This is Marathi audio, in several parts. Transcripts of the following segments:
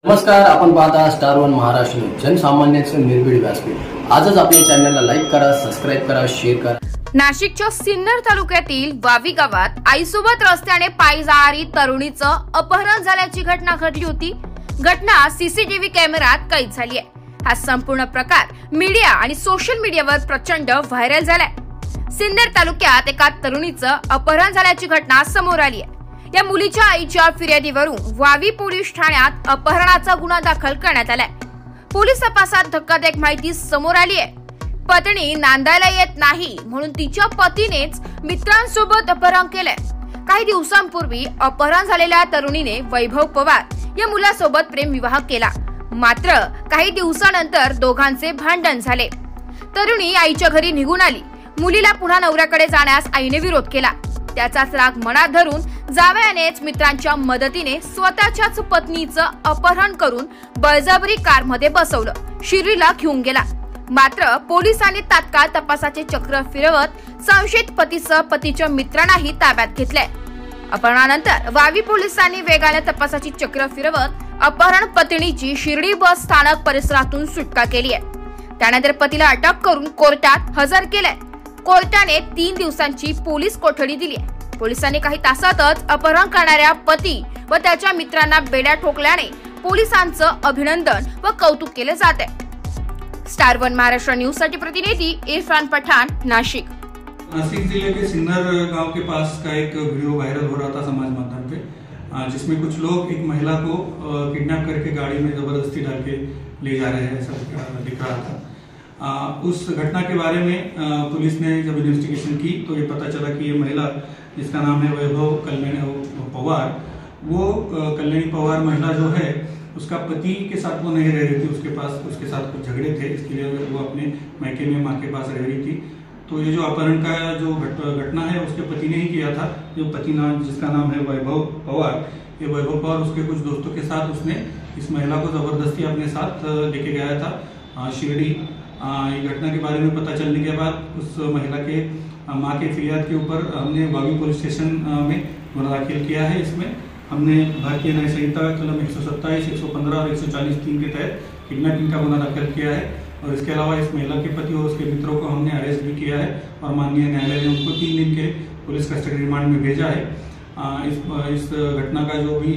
नमस्कार, आपण पाहता स्टार वन महाराष्ट्र न्यूज, जनसामान्यांचं निर्भीड व्यासपीठ। आजच आपल्या चॅनलला लाईक करा, सबस्क्राइब करा, शेअर करा। नाशिकच्या सिन्नर तालुक्यातील वावी गावात आईसोबत रस्त्याने पायी जाणारी तरुणीचं अपहरण झाल्याची घटना घडली होती। घटना सीसीटीव्ही कॅमेऱ्यात कैद झाली आहे। हा संपूर्ण प्रकार मीडिया आणि सोशल मीडियावर प्रचंड व्हायरल झालाय। सिन्नर तालुक्यात एका तरुणीचं अपहरण झाल्याची घटना समोर आली आहे। या मुलीच्या आईच्या फिर्यादीवरून वावी पोलीस ठाण्यात अपहरणाचा गुन्हा दाखल करण्यात आलाय। पोलीस तपासात धक्कादायक माहिती समोर आली आहे। पत्नी नांदायला येत नाही म्हणून तिच्या पतीनेच मित्रांसोबत अपहरण केलंय। काही दिवसांपूर्वी अपहरण झालेल्या तरुणीने वैभव पवार या मुलासोबत प्रेमविवाह केला। मात्र काही दिवसानंतर दोघांचे भांडण झाले। तरुणी आईच्या घरी निघून आली। मुलीला पुन्हा नवऱ्याकडे जाण्यास आईने विरोध केला। त्याचाच राग मनात धरून जावयानेच मित्रांच्या मदतीने स्वतःच्याच पत्नीचं अपहरण करून बळजबरी कारमध्ये बसवलं, शिर्डीला घेऊन गेला। मात्र पोलिसांनी तात्काळ तपासाचे चक्र फिरवत संशयित पतीसह पतीच्या मित्रांनाही ताब्यात घेतलंय। अपहरणानंतर वावी पोलिसांनी वेगाने तपासाची चक्र फिरवत अपहरण पत्नीची शिर्डी बस स्थानक परिसरातून सुटका केली आहे। त्यानंतर पतीला अटक करून कोर्टात हजर केलंय। कोर्टाने 3 दिवसांची पोलीस कोठडी दिली आहे। पोलिसांनी काही तासातच अपहरण करणाऱ्या पती व त्याच्या मित्रांना बेड्या ठोकल्याने पोलिसांचं अभिनंदन व कौतुक केले जात आहे। स्टार वन महाराष्ट्र न्यूज साठी प्रतिनिधि इरफान पठान, नासिक। नासिक जिले के सिन्नर गांव के पास का एक वीडियो वायरल हो रहा था समाज माध्यम पे, जिसमें कुछ लोग एक महिला को किडनैप करके गाड़ी में जबरदस्ती डाल के ले जा रहे हैं, ऐसा दिख रहा था। उस घटना के बारे में पुलिस ने जब इन्वेस्टिगेशन की तो ये पता चला कि ये महिला, जिसका नाम है वैभव कल्याणी पवार, वो कल्याणी पवार महिला जो है उसका पति के साथ वो नहीं रह रही थी। उसके साथ कुछ झगड़े थे, इसके लिए वो अपने मायके में माँ के पास रह रही थी। तो ये जो अपहरण का जो घटना है उसके पति ने ही किया था। जो पति नाम, जिसका नाम है वैभव पवार, ये वैभव पवार उसके कुछ दोस्तों के साथ उसने इस महिला को जबरदस्ती अपने साथ लेके गया था शिरडी। ये घटना के बारे में पता चलने के बाद उस महिला के मां के फिरियाद के ऊपर हमने वावी पुलिस स्टेशन में गुना दाखिल किया है। इसमें हमने भारतीय न्याय संहिता कलम 127, 115 और 140(3) के तहत किडनैपिंग का गुना दाखिल किया है। और इसके अलावा इस महिला के पति और उसके मित्रों को हमने अरेस्ट भी किया है और माननीय न्यायालय ने उनको 3 दिन के पुलिस कस्टडी रिमांड में भेजा है। इस घटना का जो भी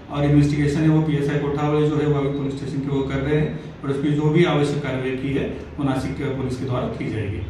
और इन्वेस्टिगेशन है वो PSI कोठावाले जो है वावी पुलिस स्टेशन के वो कर रहे हैं और इसकी जो भी आवश्यक कार्रवाई की है वो नासिक पुलिस के द्वारा की जाएगी।